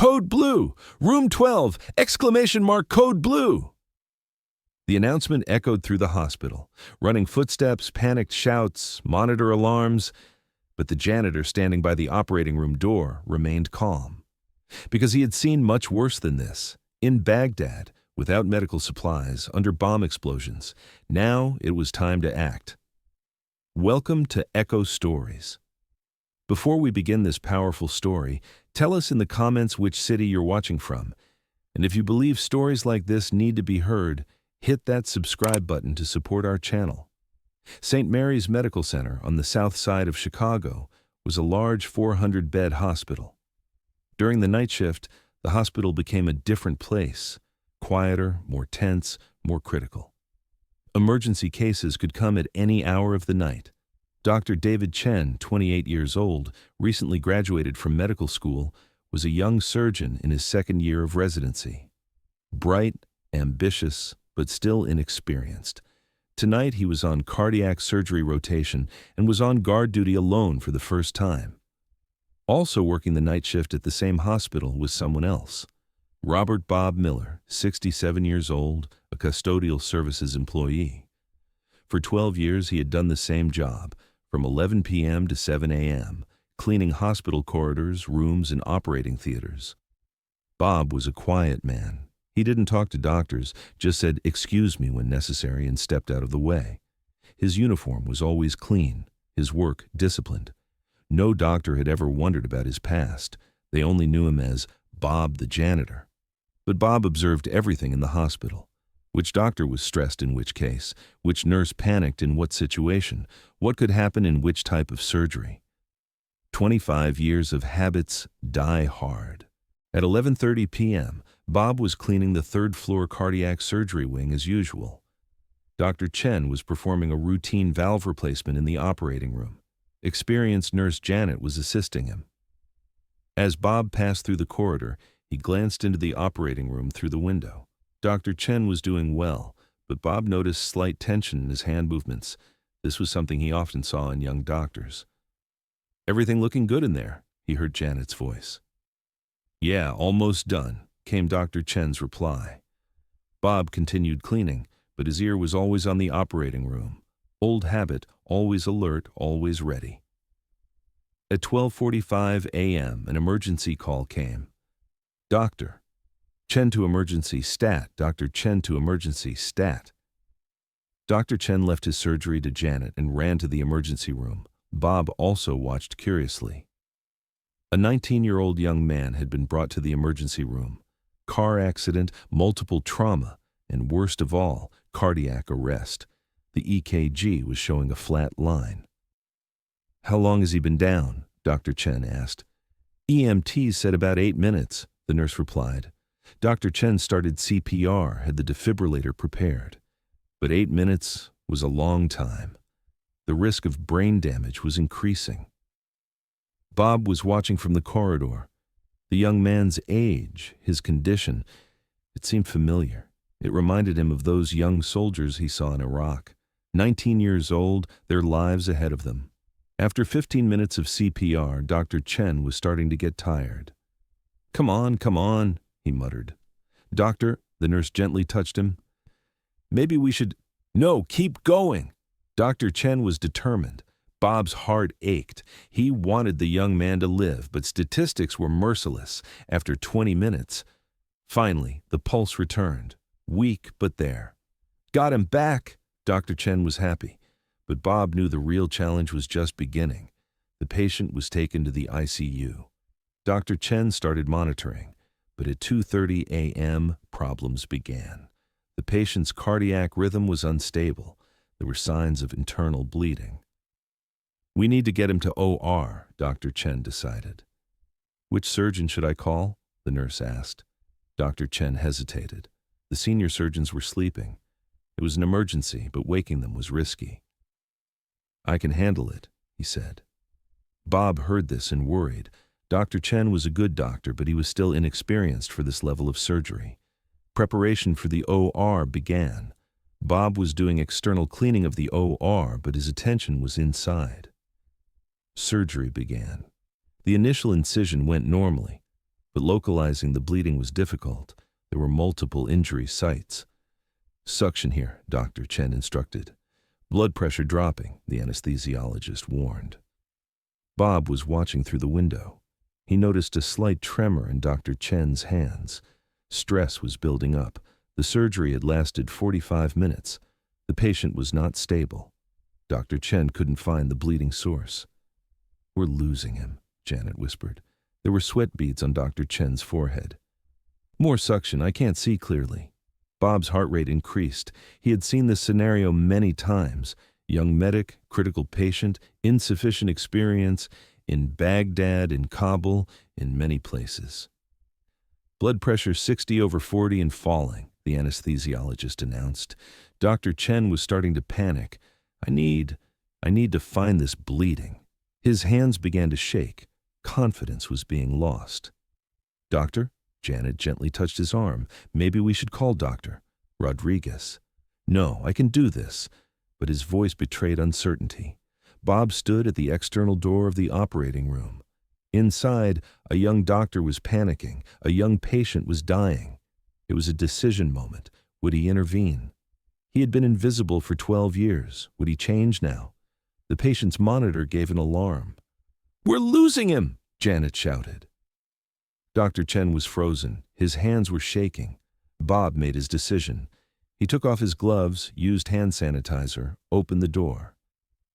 Code blue! Room 12! Exclamation mark code blue! The announcement echoed through the hospital, running footsteps, panicked shouts, monitor alarms, but the janitor standing by the operating room door remained calm. Because he had seen much worse than this. In Baghdad, without medical supplies, under bomb explosions. Now it was time to act. Welcome to Echo Stories. Before we begin this powerful story, tell us in the comments which city you're watching from. And if you believe stories like this need to be heard, hit that subscribe button to support our channel. St. Mary's Medical Center on the south side of Chicago was a large 400-bed hospital. During the night shift, the hospital became a different place, quieter, more tense, more critical. Emergency cases could come at any hour of the night. Dr. David Chen, 28 years old, recently graduated from medical school, was a young surgeon in his second year of residency. Bright, ambitious, but still inexperienced. Tonight he was on cardiac surgery rotation and was on guard duty alone for the first time. Also working the night shift at the same hospital was someone else. Robert Bob Miller, 67 years old, a custodial services employee. For 12 years he had done the same job, from 11 p.m. to 7 a.m., cleaning hospital corridors, rooms, and operating theaters. Bob was a quiet man. He didn't talk to doctors, just said "excuse me" when necessary and stepped out of the way. His uniform was always clean, his work disciplined. No doctor had ever wondered about his past. They only knew him as Bob the janitor. But Bob observed everything in the hospital. Which doctor was stressed in which case, which nurse panicked in what situation, what could happen in which type of surgery. 25 years of habits die hard. At 11:30 p.m., Bob was cleaning the third-floor cardiac surgery wing as usual. Dr. Chen was performing a routine valve replacement in the operating room. Experienced nurse Janet was assisting him. As Bob passed through the corridor, he glanced into the operating room through the window. Dr. Chen was doing well, but Bob noticed slight tension in his hand movements. This was something he often saw in young doctors. "Everything looking good in there," he heard Janet's voice. "Yeah, almost done," came Dr. Chen's reply. Bob continued cleaning, but his ear was always on the operating room. Old habit, always alert, always ready. At 12:45 a.m., an emergency call came. "Doctor. Chen to emergency stat. Dr. Chen to emergency stat." Dr. Chen left his surgery to Janet and ran to the emergency room. Bob also watched curiously. A 19-year-old young man had been brought to the emergency room. Car accident, multiple trauma, and worst of all, cardiac arrest. The EKG was showing a flat line. "How long has he been down?" Dr. Chen asked. "EMTs said about 8 minutes," the nurse replied. Dr. Chen started CPR, had the defibrillator prepared. But 8 minutes was a long time. The risk of brain damage was increasing. Bob was watching from the corridor. The young man's age, his condition, it seemed familiar. It reminded him of those young soldiers he saw in Iraq. 19 years old, their lives ahead of them. After 15 minutes of CPR, Dr. Chen was starting to get tired. Come on, he muttered. "Doctor," the nurse gently touched him. "Maybe we should—" "No, keep going!" Dr. Chen was determined. Bob's heart ached. He wanted the young man to live, but statistics were merciless. After 20 minutes, finally, the pulse returned. Weak, but there. "Got him back!" Dr. Chen was happy. But Bob knew the real challenge was just beginning. The patient was taken to the ICU. Dr. Chen started monitoring, but at 2:30 a.m., problems began. The patient's cardiac rhythm was unstable. There were signs of internal bleeding. "We need to get him to OR, Dr. Chen decided. "Which surgeon should I call?" the nurse asked. Dr. Chen hesitated. The senior surgeons were sleeping. It was an emergency, but waking them was risky. "I can handle it," he said. Bob heard this and worried. Dr. Chen was a good doctor, but he was still inexperienced for this level of surgery. Preparation for the OR began. Bob was doing external cleaning of the OR, but his attention was inside. Surgery began. The initial incision went normally. but localizing the bleeding was difficult. There were multiple injury sites. "Suction here," Dr. Chen instructed. "Blood pressure dropping," the anesthesiologist warned. Bob was watching through the window. He noticed a slight tremor in Dr. Chen's hands. Stress was building up. The surgery had lasted 45 minutes. The patient was not stable. Dr. Chen couldn't find the bleeding source. "We're losing him," Janet whispered. There were sweat beads on Dr. Chen's forehead. "More suction, I can't see clearly." Bob's heart rate increased. He had seen this scenario many times. Young medic, critical patient, insufficient experience, in Baghdad, in Kabul, in many places. "Blood pressure 60/40 and falling," the anesthesiologist announced. Dr. Chen was starting to panic. I need to find this bleeding." His hands began to shake. Confidence was being lost. "Doctor?" Janet gently touched his arm. "Maybe we should call Dr. Rodriguez." "No, I can do this." But his voice betrayed uncertainty. Bob stood at the external door of the operating room. Inside, a young doctor was panicking. A young patient was dying. It was a decision moment. Would he intervene? He had been invisible for 12 years. Would he change now? The patient's monitor gave an alarm. "We're losing him!" Janet shouted. Dr. Chen was frozen. His hands were shaking. Bob made his decision. He took off his gloves, used hand sanitizer, opened the door.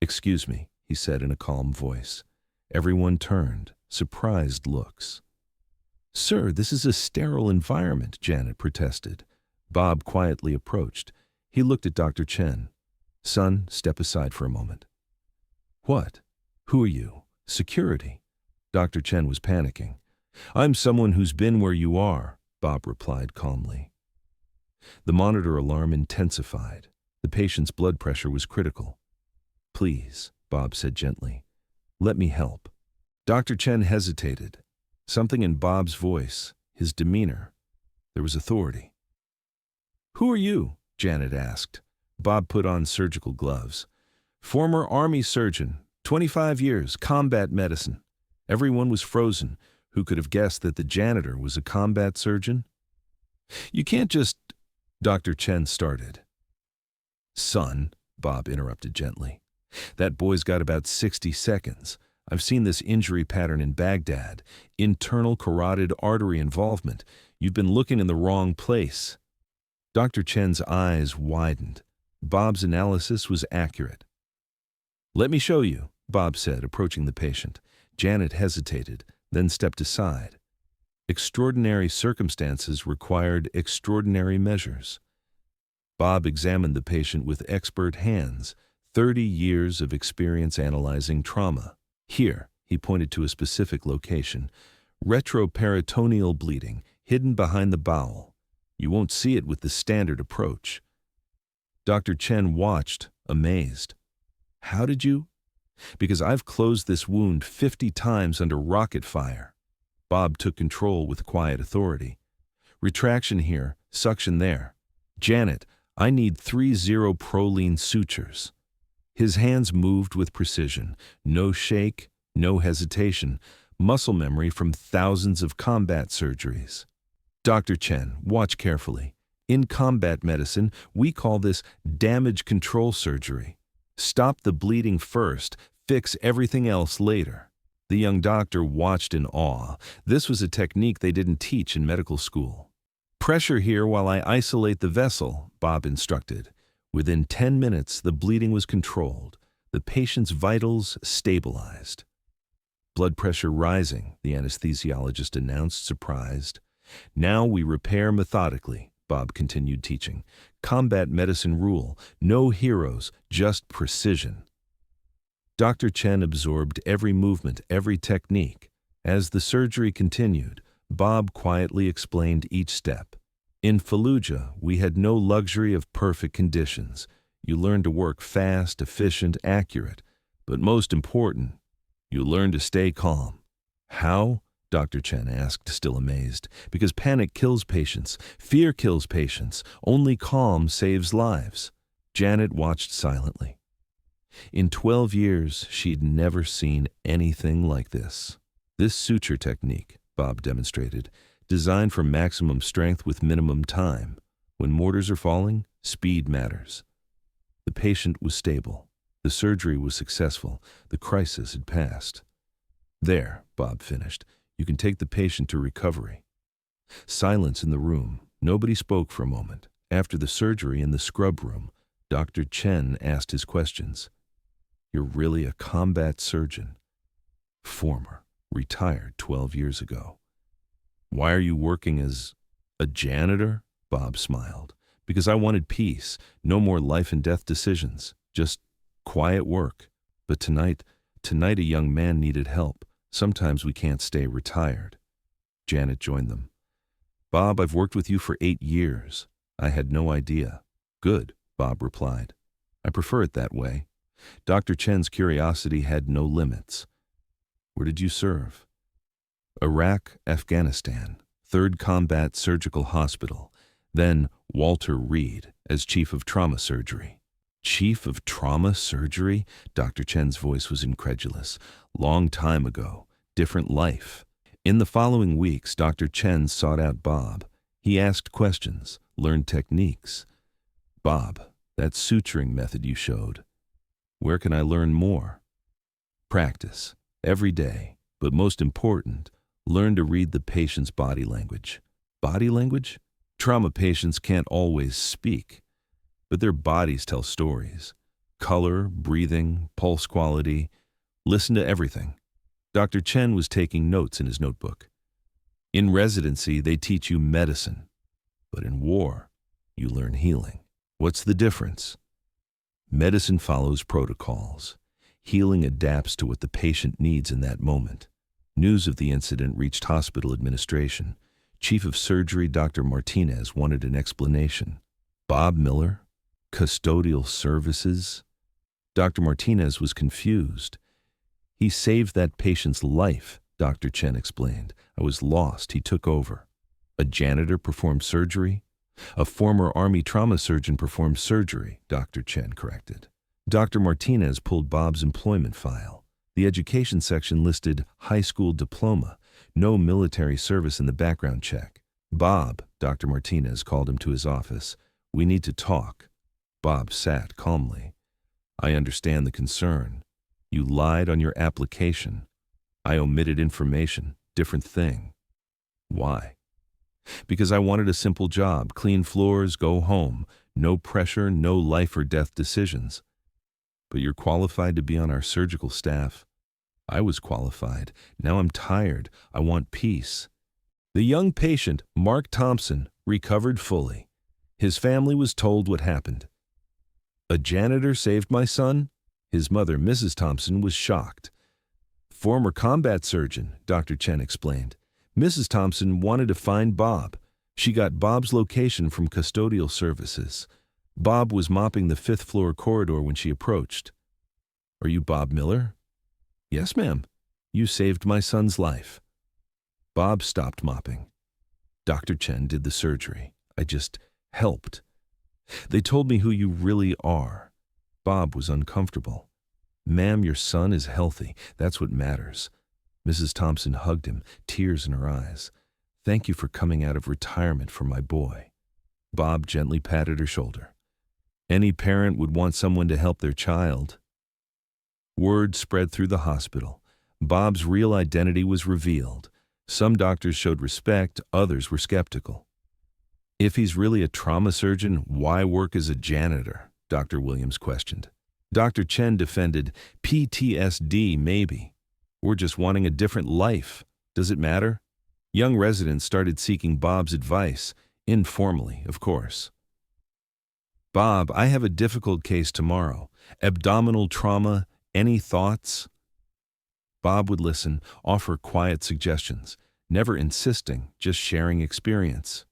"Excuse me," he said in a calm voice. Everyone turned, surprised looks. "Sir, this is a sterile environment," Janet protested. Bob quietly approached. He looked at Dr. Chen. "Son, step aside for a moment." "What? Who are you?" "Security." Dr. Chen was panicking. "I'm someone who's been where you are," Bob replied calmly. The monitor alarm intensified. The patient's blood pressure was critical. "Please," Bob said gently. "Let me help." Dr. Chen hesitated. Something in Bob's voice, his demeanor. There was authority. "Who are you?" Janet asked. Bob put on surgical gloves. "Former Army surgeon, 25 years, combat medicine." Everyone was frozen. Who could have guessed that the janitor was a combat surgeon? "You can't just—" Dr. Chen started. "Son," Bob interrupted gently. "That boy's got about 60 seconds. I've seen this injury pattern in Baghdad. Internal carotid artery involvement. You've been looking in the wrong place." Dr. Chen's eyes widened. Bob's analysis was accurate. "Let me show you," Bob said, approaching the patient. Janet hesitated, then stepped aside. Extraordinary circumstances required extraordinary measures. Bob examined the patient with expert hands, 30 years of experience analyzing trauma. "Here," he pointed to a specific location, "retroperitoneal bleeding, hidden behind the bowel. You won't see it with the standard approach." Dr. Chen watched, amazed. "How did you?" "Because I've closed this wound 50 times under rocket fire." Bob took control with quiet authority. "Retraction here, suction there. Janet, I need 30-proline sutures." His hands moved with precision. No shake, no hesitation. Muscle memory from thousands of combat surgeries. "Dr. Chen, watch carefully. In combat medicine, we call this damage control surgery. Stop the bleeding first, fix everything else later." The young doctor watched in awe. This was a technique they didn't teach in medical school. "Pressure here while I isolate the vessel," Bob instructed. Within 10 minutes, the bleeding was controlled. The patient's vitals stabilized. "Blood pressure rising," the anesthesiologist announced, surprised. "Now we repair methodically," Bob continued teaching. "Combat medicine rule, no heroes, just precision." Dr. Chen absorbed every movement, every technique. As the surgery continued, Bob quietly explained each step. "In Fallujah, we had no luxury of perfect conditions. You learn to work fast, efficient, accurate. But most important, you learn to stay calm." "How?" Dr. Chen asked, still amazed. "Because panic kills patients. Fear kills patients. Only calm saves lives." Janet watched silently. In 12 years, she'd never seen anything like this. This suture technique, Bob demonstrated, designed for maximum strength with minimum time. When mortars are falling, speed matters. The patient was stable. The surgery was successful. The crisis had passed. There, Bob finished. You can take the patient to recovery. Silence in the room. Nobody spoke for a moment. After the surgery in the scrub room, Dr. Chen asked his questions. You're really a combat surgeon. Former. Retired 12 years ago. Why are you working as a janitor? Bob smiled. Because I wanted peace. No more life and death decisions. Just quiet work. But tonight a young man needed help. Sometimes we can't stay retired. Janet joined them. Bob, I've worked with you for 8 years. I had no idea. Good, Bob replied. I prefer it that way. Dr. Chen's curiosity had no limits. Where did you serve? Iraq, Afghanistan, 3rd Combat Surgical Hospital. Then Walter Reed as Chief of Trauma Surgery. Chief of Trauma Surgery? Dr. Chen's voice was incredulous. Long time ago. Different life. In the following weeks, Dr. Chen sought out Bob. He asked questions, learned techniques. Bob, that suturing method you showed. Where can I learn more? Practice. Every day. But most important, learn to read the patient's body language. Body language? Trauma patients can't always speak, but their bodies tell stories. Color, breathing, pulse quality. Listen to everything. Dr. Chen was taking notes in his notebook. In residency, they teach you medicine, but in war, you learn healing. What's the difference? Medicine follows protocols. Healing adapts to what the patient needs in that moment. News of the incident reached hospital administration. Chief of Surgery Dr. Martinez wanted an explanation. Bob Miller? Custodial services? Dr. Martinez was confused. He saved that patient's life, Dr. Chen explained. I was lost. He took over. A janitor performed surgery? A former Army trauma surgeon performed surgery, Dr. Chen corrected. Dr. Martinez pulled Bob's employment file. The education section listed high school diploma, no military service in the background check. Bob, Dr. Martinez called him to his office. We need to talk. Bob sat calmly. I understand the concern. You lied on your application. I omitted information. Different thing. Why? Because I wanted a simple job. Clean floors, go home. No pressure, no life or death decisions. But you're qualified to be on our surgical staff. I was qualified. Now I'm tired. I want peace. The young patient, Mark Thompson, recovered fully. His family was told what happened. A janitor saved my son? His mother, Mrs. Thompson, was shocked. Former combat surgeon, Dr. Chen explained. Mrs. Thompson wanted to find Bob. She got Bob's location from custodial services. Bob was mopping the 5th floor corridor when she approached. Are you Bob Miller? Yes, ma'am. You saved my son's life. Bob stopped mopping. Dr. Chen did the surgery. I just helped. They told me who you really are. Bob was uncomfortable. Ma'am, your son is healthy. That's what matters. Mrs. Thompson hugged him, tears in her eyes. Thank you for coming out of retirement for my boy. Bob gently patted her shoulder. Any parent would want someone to help their child. Word spread through the hospital. Bob's real identity was revealed. Some doctors showed respect, others were skeptical. If he's really a trauma surgeon, why work as a janitor? Dr. Williams questioned. Dr. Chen defended, PTSD maybe. We're just wanting a different life. Does it matter? Young residents started seeking Bob's advice, informally, of course. Bob, I have a difficult case tomorrow. Abdominal trauma. Any thoughts? Bob would listen, offer quiet suggestions, never insisting, just sharing experience.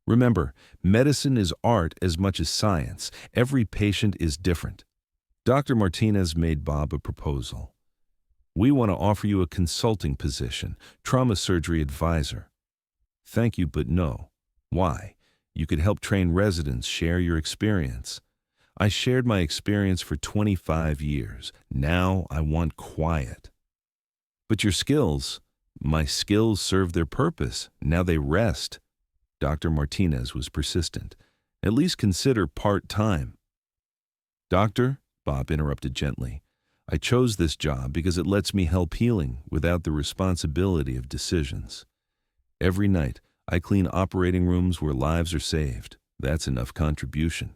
Remember, medicine is art as much as science. Every patient is different. Dr. Martinez made Bob a proposal. We want to offer you a consulting position, trauma surgery advisor. Thank you, but no. Why? You could help train residents, share your experience. I shared my experience for 25 years. Now I want quiet. But your skills, My skills serve their purpose. Now they rest. Dr. Martinez was persistent. At least consider part-time. Doctor, Bob interrupted gently, I chose this job because it lets me help healing without the responsibility of decisions. Every night, I clean operating rooms where lives are saved. That's enough contribution.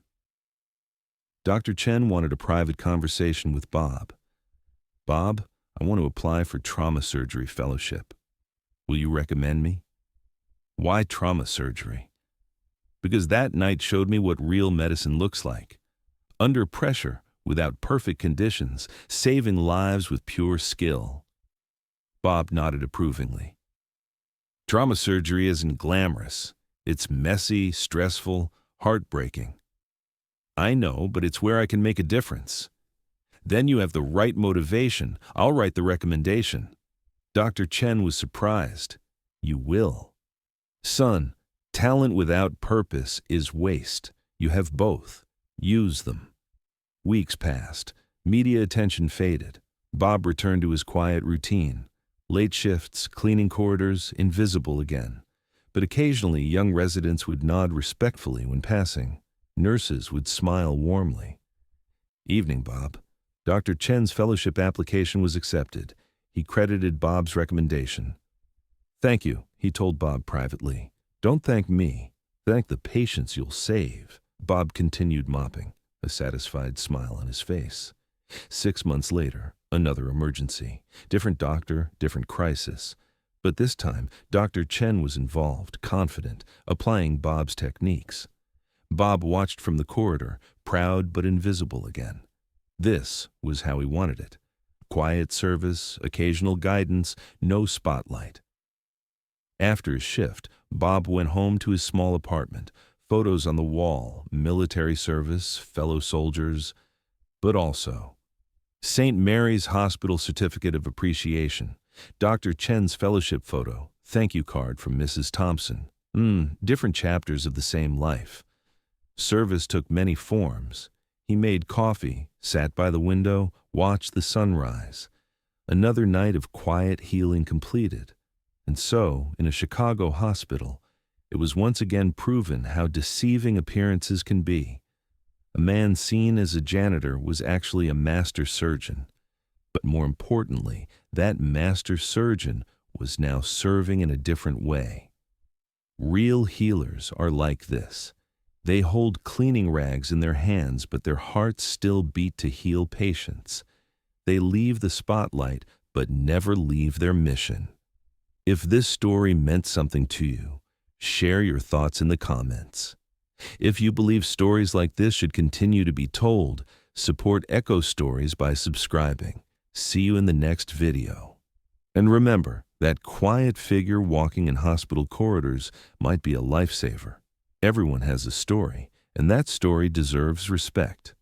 Dr. Chen wanted a private conversation with Bob. Bob, I want to apply for trauma surgery fellowship. Will you recommend me? Why trauma surgery? Because that night showed me what real medicine looks like. Under pressure, without perfect conditions, saving lives with pure skill. Bob nodded approvingly. Trauma surgery isn't glamorous. It's messy, stressful, heartbreaking. I know, but it's where I can make a difference. Then you have the right motivation. I'll write the recommendation. Dr. Chen was surprised. You will. Son, talent without purpose is waste. You have both. Use them. Weeks passed. Media attention faded. Bob returned to his quiet routine. Late shifts, cleaning corridors, invisible again. But occasionally young residents would nod respectfully when passing. Nurses would smile warmly. Evening, Bob. Dr. Chen's fellowship application was accepted. He credited Bob's recommendation. Thank you, he told Bob privately. Don't thank me. Thank the patients you'll save. Bob continued mopping, a satisfied smile on his face. 6 months later, another emergency. Different doctor, different crisis. But this time, Dr. Chen was involved, confident, applying Bob's techniques. Bob watched from the corridor, proud but invisible again. This was how he wanted it. Quiet service, occasional guidance, no spotlight. After his shift, Bob went home to his small apartment. Photos on the wall, military service, fellow soldiers, but also St. Mary's Hospital Certificate of Appreciation, Dr. Chen's fellowship photo, thank you card from Mrs. Thompson. Different chapters of the same life. Service took many forms. He made coffee, sat by the window, watched the sunrise. Another night of quiet healing completed. And so, in a Chicago hospital, it was once again proven how deceiving appearances can be. A man seen as a janitor was actually a master surgeon. But more importantly, that master surgeon was now serving in a different way. Real healers are like this. They hold cleaning rags in their hands, but their hearts still beat to heal patients. They leave the spotlight, but never leave their mission. If this story meant something to you, share your thoughts in the comments. If you believe stories like this should continue to be told, support Echo Stories by subscribing. See you in the next video. And remember, that quiet figure walking in hospital corridors might be a lifesaver. Everyone has a story, and that story deserves respect.